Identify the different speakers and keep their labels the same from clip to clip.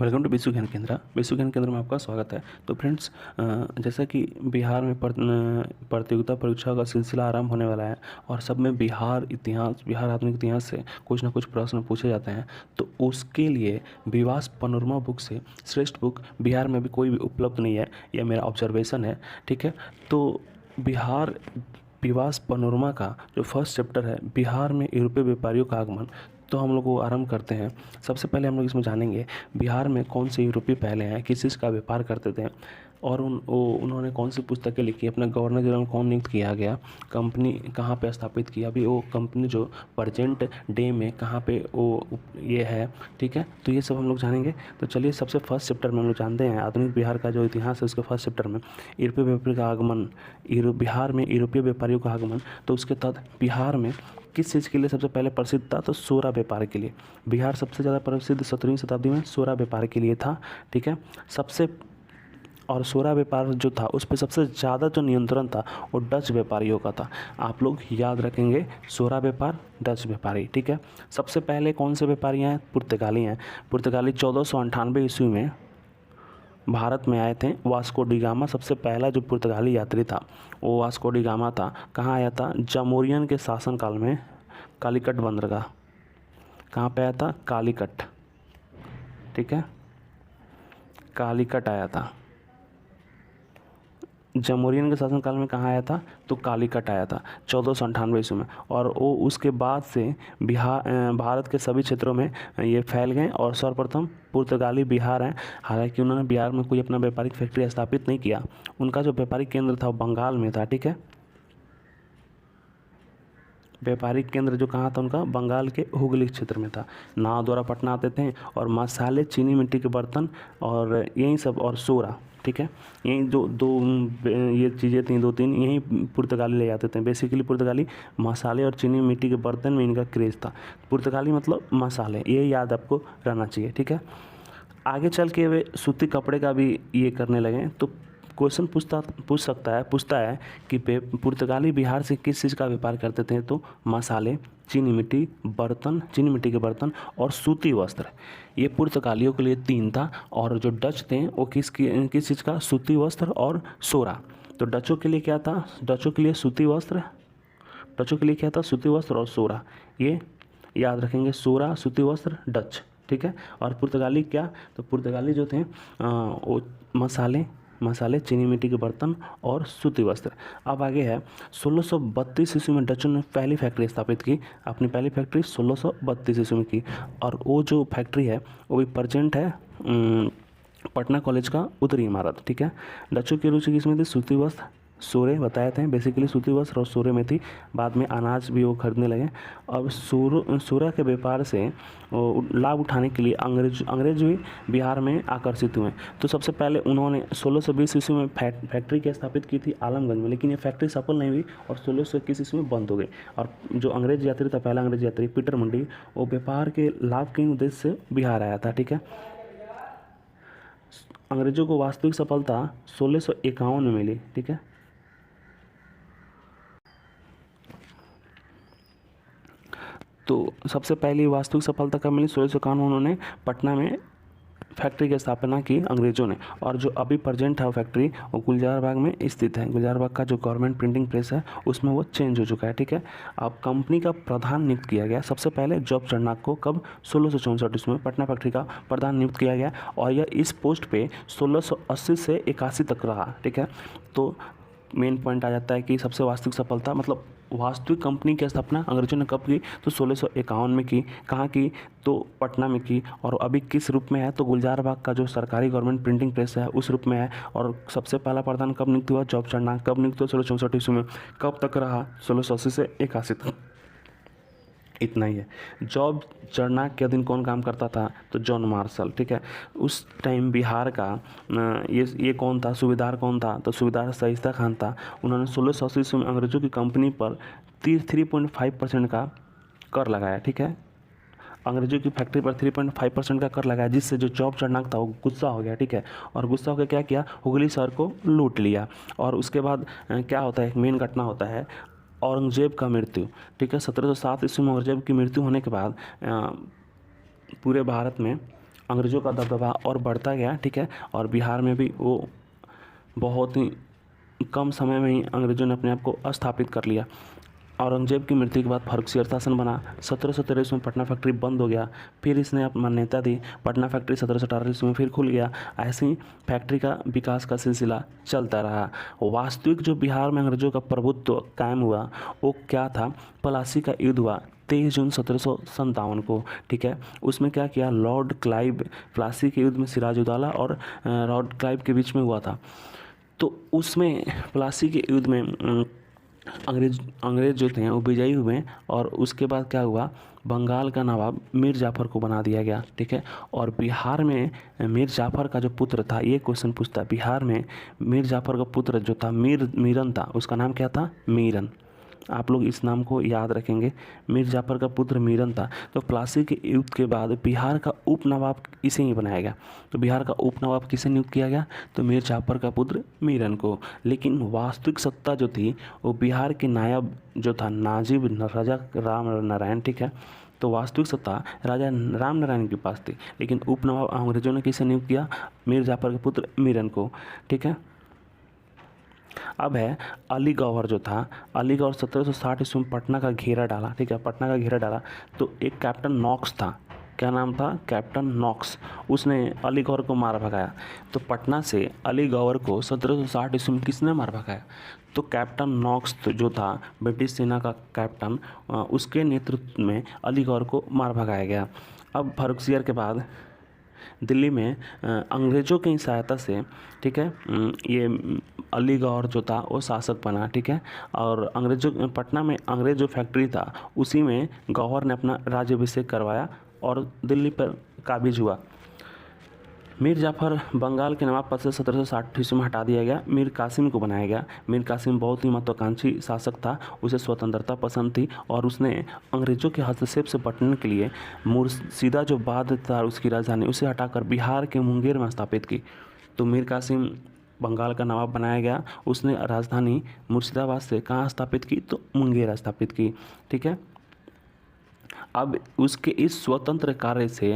Speaker 1: Welcome to विश्व ज्ञान केंद्र। विश्व ज्ञान केंद्र में आपका स्वागत है। तो फ्रेंड्स, जैसा कि बिहार में प्रतियोगिता परीक्षा का सिलसिला आरंभ होने वाला है और सब में बिहार आधुनिक इतिहास से कुछ ना कुछ प्रश्न पूछे जाते हैं। तो उसके लिए विवास पनोरमा बुक से श्रेष्ठ बुक बिहार में भी कोई भी उपलब्ध नहीं है, यह मेरा ऑब्जर्वेशन है। ठीक है, तो बिहार विवास पनोरमा का जो फर्स्ट चैप्टर है, बिहार में यूरोपीय व्यापारियों का आगमन, तो हम लोग वो आरंभ करते हैं। सबसे पहले हम लोग इसमें जानेंगे बिहार में कौन से यूरोपीय पहले हैं, किस चीज़ का व्यापार करते थे, और उन्होंने कौन सी पुस्तकें लिखी, अपना गवर्नर जनरल कौन नियुक्त किया गया, कंपनी कहाँ पे स्थापित की, अभी वो कंपनी जो प्रेजेंट डे में कहाँ पे वो ये है। ठीक है, तो ये सब हम लोग जानेंगे। तो चलिए, सबसे फर्स्ट चैप्टर में हम लोग जानते हैं आधुनिक बिहार का जो इतिहास है, उसके फर्स्ट चैप्टर में यूरोपीय व्यापारी का आगमन, बिहार में यूरोपीय व्यापारियों का आगमन। तो उसके तहत बिहार में किस चीज़ के लिए सबसे पहले प्रसिद्ध था, तो सोरा व्यापार के लिए। बिहार सबसे ज़्यादा प्रसिद्ध 17वीं शताब्दी में सोरा व्यापार के लिए था। ठीक है, और सोरा व्यापार जो था उस पर सबसे ज़्यादा जो नियंत्रण था वो डच व्यापारियों का था। आप लोग याद रखेंगे, सोरा व्यापार, डच व्यापारी। ठीक है, सबसे पहले कौन से व्यापारी हैं? पुर्तगाली हैं। पुर्तगाली 1498 ईस्वी में भारत में आए थे। वास्को डी गामा सबसे पहला जो पुर्तगाली यात्री था वो वास्को डी गामा था। कहाँ आया था? जामोरियन के शासनकाल में कालीकट बंदरगाह। कहाँ पे आया था? कालीकट। ठीक है, कालीकट आया था। जामोरियन के शासनकाल में कहाँ आया था? तो कालीकट आया था 1498 ईस्वी में। और वो उसके बाद से भारत के सभी क्षेत्रों में ये फैल गए और सर्वप्रथम पुर्तगाली बिहार हैं। हालांकि उन्होंने बिहार में कोई अपना व्यापारिक फैक्ट्री स्थापित नहीं किया। उनका जो व्यापारिक केंद्र था वो बंगाल में था। ठीक है, व्यापारिक केंद्र जो कहाँ था उनका? बंगाल के हुगली क्षेत्र में था। नाव द्वारा पटना आते थे और मसाले, चीनी मिट्टी के बर्तन और यही सब, और सोरा। ठीक है, यही ये चीज़ें थी, दो तीन, यही पुर्तगाली ले जाते थे। बेसिकली पुर्तगाली मसाले और चीनी मिट्टी के बर्तन में इनका क्रेज़ था। पुर्तगाली मतलब मसाले, ये याद आपको रहना चाहिए। ठीक है, आगे चल के वे सूती कपड़े का भी ये करने लगे। तो क्वेश्चन पूछता है कि पुर्तगाली बिहार से किस चीज़ का व्यापार करते थे? तो मसाले, चीनी मिट्टी के बर्तन और सूती वस्त्र। ये पुर्तगालियों के लिए 3 था। और जो डच थे वो किस चीज़ का? सूती वस्त्र और सोरा। तो डचों के लिए क्या था? डचों के लिए सूती वस्त्र और सोरा। ये याद रखेंगे, सोरा, सूती वस्त्र, डच। ठीक है, और पुर्तगाली क्या? तो पुर्तगाली जो थे वो मसाले, चीनी मिट्टी के बर्तन और सूती वस्त्र। अब आगे है 1632 ईस्वी में डचों ने पहली फैक्ट्री स्थापित की। अपनी पहली फैक्ट्री 1632 ईस्वी में की। और वो जो फैक्ट्री है वो भी प्रेजेंट है पटना कॉलेज का उत्तरी इमारत। ठीक है, डचों की रुचि किसमें थी? सूती वस्त्र, सोरे बताए थे। बेसिकली सूती वस्त्र और सोरे में थी। बाद में अनाज भी वो खरीदने लगे। अब सोरा के व्यापार से लाभ उठाने के लिए अंग्रेज भी बिहार में आकर्षित हुए। तो सबसे पहले उन्होंने 1620 ईस्वी में फैक्ट्री की स्थापित की थी आलमगंज में, लेकिन ये फैक्ट्री सफल नहीं हुई और 1621 ईस्वी में बंद हो गई। और जो अंग्रेज यात्री था, पहला अंग्रेज यात्री पीटर मंडी, वो व्यापार के लाभ के उद्देश्य से बिहार आया था। ठीक है, अंग्रेजों को वास्तविक सफलता 1651 में मिली। ठीक है, तो सबसे पहली वास्तविक सफलता कब मिली? 1651 में उन्होंने पटना में फैक्ट्री की स्थापना की अंग्रेजों ने। और जो अभी प्रेजेंट है वो फैक्ट्री वो गुलजार बाग में स्थित है। गुलजार बाग का जो गवर्नमेंट प्रिंटिंग प्रेस है उसमें वो चेंज हो चुका है। ठीक है, अब कंपनी का प्रधान नियुक्त किया गया सबसे पहले जॉब चरनाक को। कब? 1664 ईस्वी में पटना फैक्ट्री का प्रधान नियुक्त किया गया और यह इस पोस्ट पे 1680 से 81 तक रहा। ठीक है, तो मेन पॉइंट आ जाता है कि सबसे वास्तविक सफलता, मतलब वास्तविक कंपनी की स्थापना अंग्रेजों ने कब की? तो 1651 में की। कहाँ की? तो पटना में की। और अभी किस रूप में है? तो गुलजार बाग का जो सरकारी गवर्नमेंट प्रिंटिंग प्रेस है उस रूप में है। और सबसे पहला प्रधान कब नियुक्त हुआ? जॉब चरनाक। कब नियुक्त हुआ? 1664 ईस्वी में। कब तक रहा? 1680 से 81 तक। इतना ही है। जॉब चरनाक के अधीन कौन काम करता था? तो जॉन मार्शल। ठीक है, उस टाइम बिहार का ये कौन था? सूबेदार कौन था? तो सूबेदार शाइस्ता खान था। उन्होंने 1680 ईस्वी में अंग्रेजों की कंपनी पर 3.5% का कर लगाया। ठीक है, अंग्रेजों की फैक्ट्री पर 3.5% का कर लगाया, जिससे जो जॉब चरनाक था वो गुस्सा हो गया। ठीक है, और गुस्सा होकर क्या किया? हुगली शहर को लूट लिया। और उसके बाद क्या होता है? एक मेन घटना होता है, औरंगजेब का मृत्यु। ठीक है, 1707 ईस्वी में औरंगजेब की मृत्यु होने के बाद पूरे भारत में अंग्रेज़ों का दबदबा और बढ़ता गया, ठीक है। और बिहार में भी वो बहुत ही कम समय में ही अंग्रेज़ों ने अपने आप को स्थापित कर लिया। औरंगजेब की मृत्यु के बाद फर्रुखसियर शासन बना। 1713 ईस्वी में पटना फैक्ट्री बंद हो गया, फिर इसने मान्यता दी। पटना फैक्ट्री 1718 ईस्वी में फिर खुल गया। ऐसे ही फैक्ट्री का विकास का सिलसिला चलता रहा। वास्तविक जो बिहार में अंग्रेज़ों का प्रभुत्व कायम हुआ वो क्या था? प्लासी का युद्ध हुआ 23 जून 1757 को, ठीक है। उसमें क्या किया? लॉर्ड क्लाइव, प्लासी के युद्ध में सिराजुद्दौला और लॉर्ड क्लाइव के बीच में हुआ था। तो उसमें प्लासी के युद्ध में अंग्रेज़ जो थे वो विजयी हुए और उसके बाद क्या हुआ? बंगाल का नवाब मीर जाफ़र को बना दिया गया, ठीक है। और बिहार में मीर जाफ़र का जो पुत्र था, ये क्वेश्चन पूछता है, बिहार में मीर जाफ़र का पुत्र जो था मीरन था, उसका नाम क्या था? मीरन। आप लोग इस नाम को याद रखेंगे, मीर जाफ़र का पुत्र मीरन था। तो प्लासी के युद्ध के बाद बिहार का उप नवाब इसे ही बनाया गया। तो बिहार का उप नवाब किसे नियुक्त किया गया? तो मीर जाफ़र का पुत्र मीरन को। लेकिन वास्तविक सत्ता जो थी वो बिहार के नायब जो था नाजिब राजा राम नारायण, ठीक है। तो वास्तविक सत्ता राजा राम नारायण के पास थी, लेकिन उप नवाब अंग्रेजों ने किसे नियुक्त किया? मीर जाफ़र के पुत्र मीरन को, ठीक है। अब है अली गौहर जो था, अली गौहर 1760 ईस्वी में पटना का घेरा डाला, ठीक है। पटना का घेरा डाला तो एक कैप्टन नॉक्स था, क्या नाम था? Captain Knox. उसने अली गौहर को मार भगाया। तो पटना से अली गौहर को 1760 ईस्वी में किसने मार भगाया? तो कैप्टन नॉक्स जो था, ब्रिटिश सेना का कैप्टन, उसके नेतृत्व में अली गौहर को मार भगाया गया। अब फर्रुखसियर के बाद दिल्ली में अंग्रेज़ों की सहायता से, ठीक है, ये अली गौहर जो था वो शासक बना, ठीक है। और अंग्रेज़ों पटना में अंग्रेज़ जो फैक्ट्री था उसी में गौहर ने अपना राज्याभिषेक करवाया और दिल्ली पर काबिज हुआ। मीर जाफ़र बंगाल के नवाब पद से 1760 ईस्वी में हटा दिया गया, मीर कासिम को बनाया गया। मीर कासिम बहुत ही महत्वाकांक्षी शासक था, उसे स्वतंत्रता पसंद थी और उसने अंग्रेज़ों के हस्तक्षेप से बचने के लिए मुर्शिदाबाद था उसकी राजधानी, उसे हटाकर बिहार के मुंगेर में स्थापित की। तो मीर कासिम बंगाल का नवाब बनाया गया, उसने राजधानी मुर्शिदाबाद से कहाँ स्थापित की? तो मुंगेर स्थापित की, ठीक है। अब उसके इस स्वतंत्र कार्य से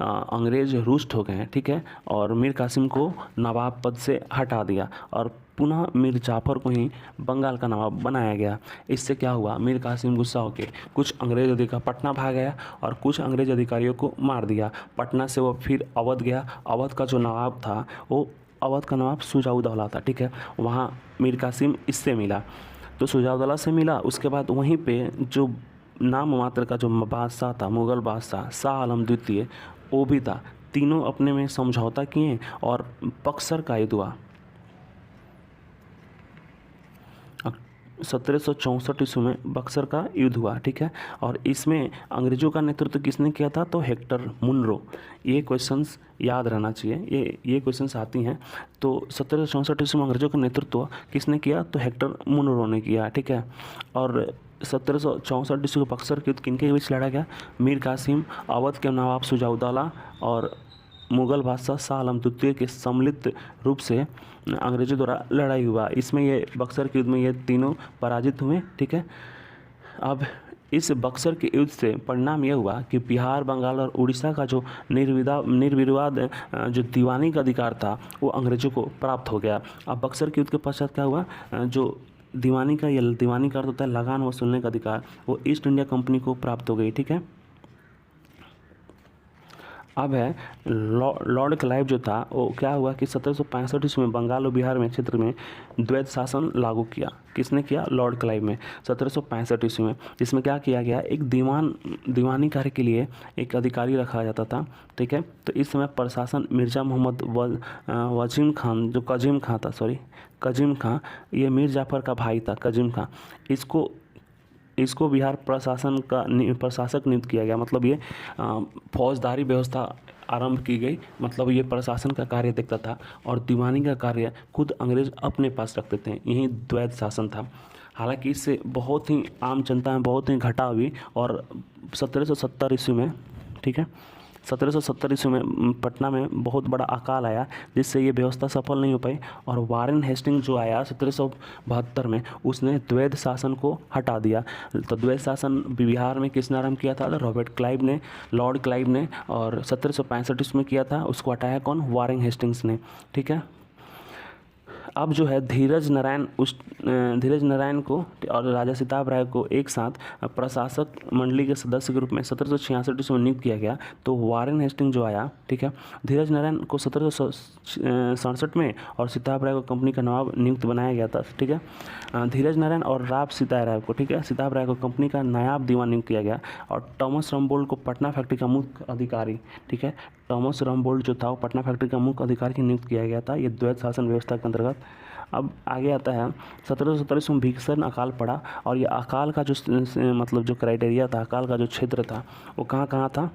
Speaker 1: अंग्रेज रुष्ट हो गए, ठीक है। और मीर कासिम को नवाब पद से हटा दिया और पुनः मीर जाफ़र को ही बंगाल का नवाब बनाया गया। इससे क्या हुआ? मीर कासिम गुस्सा होकर कुछ अंग्रेज अधिकारी पटना भाग गया और कुछ अंग्रेज अधिकारियों को मार दिया। पटना से वो फिर अवध गया। अवध का जो नवाब था वो अवध का नवाब शुजाउद्दौला था, ठीक है। वहाँ मीर कासिम इससे मिला, तो शुजाउद्दौला से मिला। उसके बाद वहीं पे जो नाम मात्र का जो बादशाह था, मुग़ल बादशाह शाह आलम द्वितीय, वो भी था। तीनों अपने में समझौता किए और बक्सर का युद्ध हुआ। 1764 ईस्वी में बक्सर का युद्ध हुआ, ठीक है। और इसमें अंग्रेज़ों का नेतृत्व किसने किया था? तो हेक्टर मुनरो। ये क्वेश्चंस याद रहना चाहिए, ये क्वेश्चंस आती हैं। तो 1764 ईस्वी में अंग्रेज़ों का नेतृत्व किसने किया? तो हेक्टर मुनरो ने किया, ठीक है। और 1764 ईस्वी को बक्सर के युद्ध किनके बीच लड़ा गया? मीर कासिम, अवध के नवाब शुजाउद्दौला और मुग़ल बादशाह शाह आलम द्वितीय के सम्मिलित रूप से अंग्रेज़ों द्वारा लड़ाई हुआ। इसमें ये बक्सर के युद्ध में ये तीनों पराजित हुए, ठीक है। अब इस बक्सर के युद्ध से परिणाम यह हुआ कि बिहार, बंगाल और उड़ीसा का जो निर्विवाद जो दीवानी का अधिकार था वो अंग्रेज़ों को प्राप्त हो गया। अब बक्सर के युद्ध के पश्चात क्या हुआ? जो दीवानी का अर्थ होता है लगान वसूलने का अधिकार, वो ईस्ट इंडिया कंपनी को प्राप्त हो गई, ठीक है। अब है लॉर्ड क्लाइव जो था वो क्या हुआ कि 1765 ईस्वी में बंगाल और बिहार में क्षेत्र में द्वैध शासन लागू किया। किसने किया? लॉर्ड क्लाइव में 1765 ईस्वी में। जिसमें क्या किया गया? एक दीवानी कार्य के लिए एक अधिकारी रखा जाता था, ठीक है। तो इस समय प्रशासन मिर्ज़ा मोहम्मद वजीम खान, जो कजीम खां, ये मीर जाफ़र का भाई था, कजीम खां। इसको बिहार प्रशासक नियुक्त किया गया। मतलब ये फौजदारी व्यवस्था आरंभ की गई, मतलब ये प्रशासन का कार्य देखता था और दीवानी का कार्य खुद अंग्रेज अपने पास रखते थे। यही द्वैध शासन था। हालांकि इससे बहुत ही आम जनता में बहुत ही घटा हुई और 1770 ईस्वी में, ठीक है, 1770 ईस्वी में पटना में बहुत बड़ा अकाल आया, जिससे ये व्यवस्था सफल नहीं हो पाई। और वारेन हेस्टिंग जो आया 1772 में, उसने द्वैध शासन को हटा दिया। तो द्वैध शासन बिहार में किसने आरंभ किया था? रॉबर्ट क्लाइव ने, लॉर्ड क्लाइव ने, और 1765 ईस्वी में किया था। उसको हटाया कौन? वारेन हेस्टिंग्स ने। ठीक है। अब जो है धीरज नारायण को और राजा सिताब राय को एक साथ प्रशासक मंडली के सदस्य के रूप में 1766 ईस्वी में नियुक्त किया गया। तो वारेन हेस्टिंग जो आया, ठीक है, धीरज नारायण को 1767 में और सिताब राय को कंपनी का नवाब नियुक्त बनाया गया था। ठीक है। धीरज नारायण और राव सिताब राय को, ठीक है, सिताब राय को कंपनी का नायब दीवान नियुक्त किया गया। और थॉमस रम्बोल्ड को पटना फैक्ट्री का मुख्य अधिकारी, ठीक है, थॉमस रम्बोल्ड जो था वो पटना फैक्ट्री का मुख्य अधिकारी नियुक्त किया गया था, ये द्वैध शासन व्यवस्था के अंतर्गत। अब आगे आता है 1770 में भीषण अकाल पड़ा, और ये अकाल का जो मतलब जो क्राइटेरिया था, अकाल का जो क्षेत्र था, वो कहाँ कहाँ था?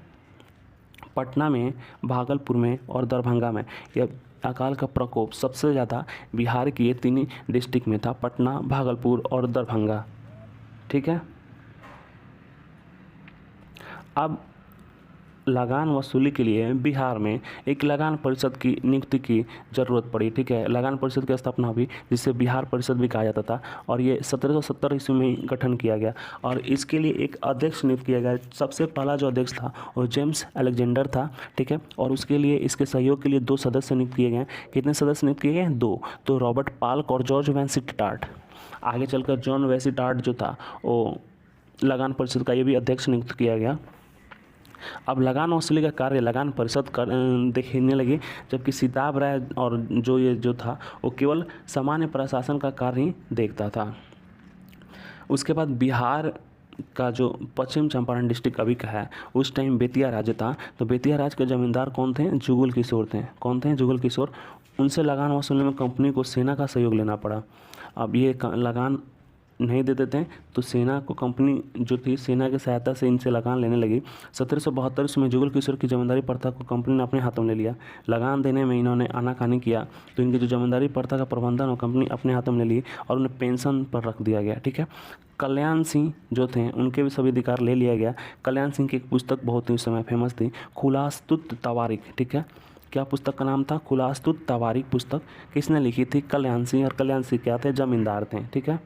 Speaker 1: पटना में, भागलपुर में और दरभंगा में। यह अकाल का प्रकोप सबसे ज़्यादा बिहार की ये तीन डिस्ट्रिक्ट में था, पटना, भागलपुर और दरभंगा। ठीक है। अब लगान वसूली के लिए बिहार में एक लगान परिषद की नियुक्ति की ज़रूरत पड़ी। ठीक है। लगान परिषद की स्थापना हुई, जिसे बिहार परिषद भी कहा जाता था, और ये 1770 ईस्वी में गठन किया गया। और इसके लिए एक अध्यक्ष नियुक्त किया गया। सबसे पहला जो अध्यक्ष था वो जेम्स अलेक्जेंडर था। ठीक है। और उसके लिए, इसके सहयोग के लिए 2 सदस्य नियुक्त किए गए। कितने सदस्य नियुक्त किए गए? 2। तो रॉबर्ट पाल्क और जॉर्ज वेंसिटार्ट। आगे चलकर जॉन वेंसिटार्ट जो था वो लगान परिषद का ये भी अध्यक्ष नियुक्त किया गया। अब लगान वसूली का कार्य लगान परिषद देखने लगी, जबकि सिताब राय और जो था वो केवल सामान्य प्रशासन का कार्य ही देखता था। उसके बाद बिहार का जो पश्चिम चंपारण डिस्ट्रिक्ट अभी का है, उस टाइम बेतिया राज्य था। तो बेतिया राज्य के जमींदार कौन थे? जुगल किशोर थे। कौन थे? जुगल किशोर। उनसे लगान वसूलने में कंपनी को सेना का सहयोग लेना पड़ा। अब ये लगान नहीं देते थे, तो सेना को, कंपनी जो थी, सेना की सहायता से इनसे लगान लेने लगी। 1772 में जुगल किशोर की जमींदारी प्रथा को कंपनी ने अपने हाथों में ले लिया। लगान देने में इन्होंने आनाकानी किया, तो इनकी जो जमींदारी प्रथा का प्रबंधन वो कंपनी अपने हाथों में ले ली और उन्हें पेंशन पर रख दिया गया। ठीक है। कल्याण सिंह जो थे, उनके भी सभी अधिकार ले लिया गया। कल्याण सिंह की एक पुस्तक बहुत ही उस समय फेमस थी, खुलास्तुत तवारीख। ठीक है। क्या पुस्तक का नाम था? खुलास्तुत तवारीख। पुस्तक किसने लिखी थी? कल्याण सिंह। और कल्याण सिंह क्या थे? जमींदार थे। ठीक है।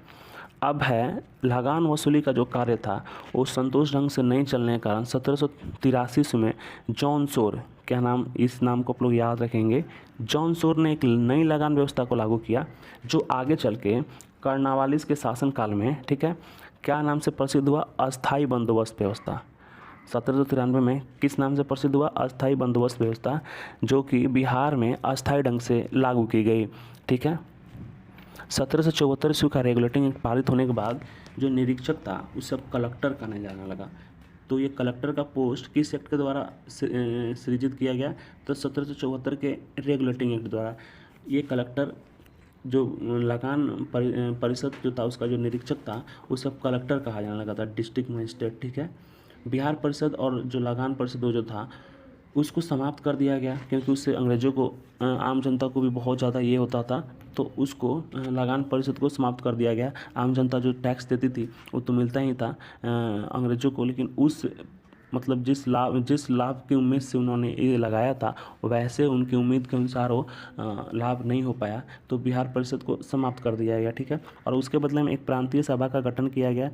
Speaker 1: अब है लगान वसूली का जो कार्य था वो संतोष ढंग से नहीं चलने के कारण 1783 में जॉन शोर, क्या नाम, इस नाम को आप लोग याद रखेंगे, जॉन शोर ने एक नई लगान व्यवस्था को लागू किया, जो आगे चल के कर्नावालिस के शासनकाल में, ठीक है, क्या नाम से प्रसिद्ध हुआ? अस्थाई बंदोबस्त व्यवस्था। 1793 में किस नाम से प्रसिद्ध हुआ? अस्थाई बंदोबस्त व्यवस्था, जो कि बिहार में अस्थाई ढंग से लागू की गई। ठीक है। 1774 ईस्वी का रेगुलेटिंग एक्ट पारित होने के बाद जो निरीक्षक था उसे अब कलेक्टर कहने जाने लगा। तो ये कलेक्टर का पोस्ट किस एक्ट के द्वारा सृजित किया गया? तो 1774 के रेगुलेटिंग एक्ट द्वारा ये कलेक्टर, जो लगान परिषद जो था उसका जो निरीक्षक था उसे अब कलेक्टर कहा जाने लगा था, डिस्ट्रिक्ट मजिस्ट्रेट। ठीक है। बिहार परिषद और जो लगान परिषद जो था उसको समाप्त कर दिया गया, क्योंकि उससे अंग्रेज़ों को, आम जनता को भी बहुत ज़्यादा ये होता था, तो उसको लगान परिषद को समाप्त कर दिया गया। आम जनता जो टैक्स देती थी वो तो मिलता ही था अंग्रेज़ों को, लेकिन उस मतलब जिस लाभ की उम्मीद से उन्होंने ये लगाया था वैसे उनकी उम्मीद के अनुसार वो लाभ नहीं हो पाया, तो बिहार परिषद को समाप्त कर दिया गया। ठीक है। और उसके बदले में एक प्रांतीय सभा का गठन किया गया।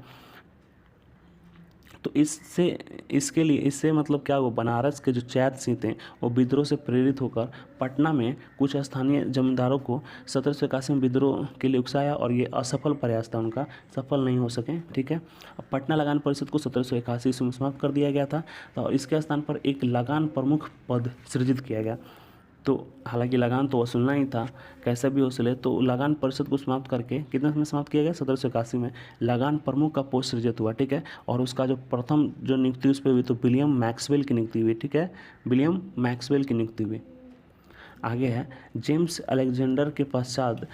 Speaker 1: तो इससे मतलब क्या हुआ? बनारस के जो चैत सिंह थे वो विद्रोह से प्रेरित होकर पटना में कुछ स्थानीय जमींदारों को 1781 में विद्रोह के लिए उकसाया, और ये असफल प्रयास था उनका, सफल नहीं हो सके। ठीक है। अब पटना लगान परिषद को 1781 ईस्वी में समाप्त कर दिया गया था, तो इसके स्थान पर एक लगान प्रमुख पद सृजित किया गया। तो हालांकि लगान तो वसूलना ही था, कैसे भी वसूले, तो लगान परिषद को समाप्त करके कितने में समाप्त किया गया? 1781 में लगान प्रमुख का पोस्ट सृजित हुआ। ठीक है। और उसका जो प्रथम जो नियुक्ति उस पर हुई तो विलियम मैक्सवेल की नियुक्ति हुई। ठीक है। विलियम मैक्सवेल की नियुक्ति हुई। आगे है जेम्स अलेक्जेंडर के पश्चात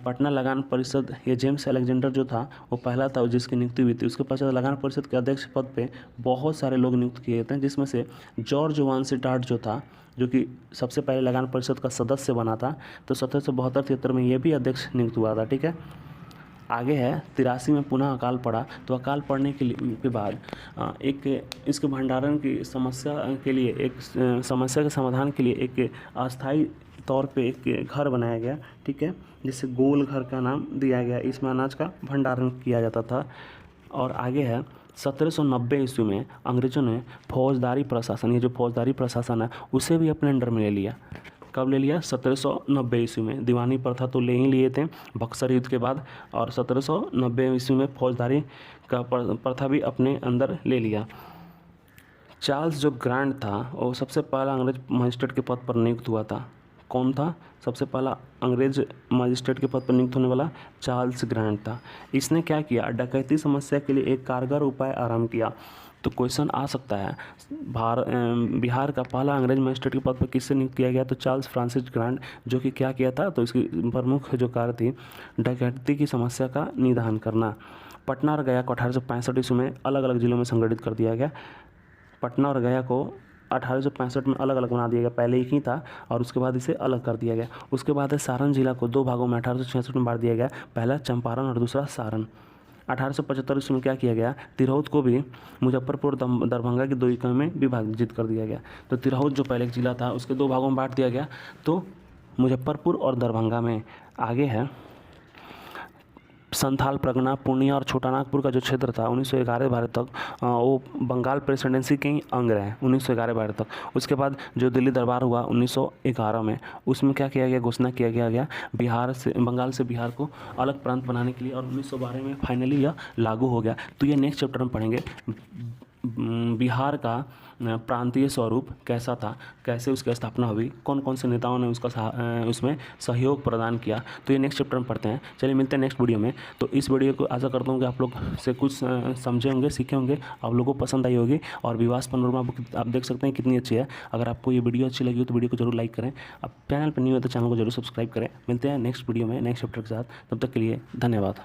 Speaker 1: पटना लगान परिषद, ये जेम्स अलेक्जेंडर जो था वो पहला था जिसकी नियुक्ति हुई थी। उसके पश्चात लगान परिषद के अध्यक्ष पद पे बहुत सारे लोग नियुक्त किए थे, जिसमें से जॉर्ज वेंसिटार्ट जो था, जो कि सबसे पहले लगान परिषद का सदस्य बना था, तो 1772-73 में ये भी अध्यक्ष नियुक्त हुआ था। ठीक है। आगे है 83 में पुनः अकाल पड़ा। तो अकाल पड़ने के बाद एक इसके भंडारण की समस्या के लिए, एक समस्या के समाधान के लिए एक अस्थायी तौर पे एक घर बनाया गया, ठीक है, जिसे गोल घर का नाम दिया गया। इसमें अनाज का भंडारण किया जाता था। और आगे है 1790 ईस्वी में अंग्रेज़ों ने फौजदारी प्रशासन, ये जो फौजदारी प्रशासन है उसे भी अपने अंडर में ले लिया। कब ले लिया? 1790 ईस्वी में। दीवानी प्रथा तो ले ही लिए थे बक्सर युद्ध के बाद, और 1790 ईस्वी में फौजदारी का प्रथा भी अपने अंदर ले लिया। चार्ल्स जो ग्रांट था वो सबसे पहला अंग्रेज मजिस्ट्रेट के पद पर नियुक्त हुआ था। कौन था सबसे पहला अंग्रेज मजिस्ट्रेट के पद पर नियुक्त होने वाला? चार्ल्स ग्रांट था। इसने क्या किया? डकैती समस्या के लिए एक कारगर उपाय आरंभ किया। तो क्वेश्चन आ सकता है, बिहार का पहला अंग्रेज मजिस्ट्रेट के पद पर किससे नियुक्त किया गया? तो चार्ल्स फ्रांसिस ग्रांट, जो कि क्या किया था? तो इसकी प्रमुख जो कार्य थी डकैती की समस्या का निदान करना। पटना और गया को 1865 ईस्वी में अलग अलग जिलों में संगठित कर दिया गया। पटना और गया को 1865 में अलग अलग बना दिया गया। पहले एक ही था और उसके बाद इसे अलग कर दिया गया। उसके बाद सारण जिला को 2 भागों में 1866 में बांट दिया गया, पहला चंपारण और दूसरा सारण। 1875 ईस्वी में क्या किया गया? तिरहुत को भी मुजफ्फरपुर दरभंगा की 2 इकाई में विभाजित कर दिया गया। तो तिरहुत जो पहले एक जिला था उसके 2 भागों में बांट दिया गया, तो मुजफ्फरपुर और दरभंगा में। आगे है संथाल, परगना, पूर्णिया और छोटानागपुर का जो क्षेत्र था 1911-12 तक वो बंगाल प्रेसिडेंसी के ही अंग रहे 1911-12 तक। उसके बाद जो दिल्ली दरबार हुआ 1911 में, उसमें क्या किया गया? घोषणा किया गया बिहार से, बंगाल से बिहार को अलग प्रांत बनाने के लिए, और 1912 में फाइनली यह लागू हो गया। तो ये नेक्स्ट चैप्टर में पढ़ेंगे बिहार का प्रांतीय स्वरूप कैसा था, कैसे उसकी स्थापना हुई, कौन कौन से नेताओं ने उसमें सहयोग प्रदान किया। तो ये नेक्स्ट चैप्टर में पढ़ते हैं। चलिए मिलते हैं नेक्स्ट वीडियो में। तो इस वीडियो को आशा करता हूँ कि आप लोग से कुछ समझे होंगे, सीखे होंगे, आप लोगों को पसंद आई होगी। और विवास पनोरमा बुक आप देख सकते हैं कितनी अच्छी है। अगर आपको ये वीडियो अच्छी लगी हो तो वीडियो को जरूर लाइक करें। आप चैनल पर न्यू है तो चैनल को जरूर सब्सक्राइब करें। मिलते हैं नेक्स्ट वीडियो में नेक्स्ट चैप्टर के साथ। तब तक के लिए धन्यवाद।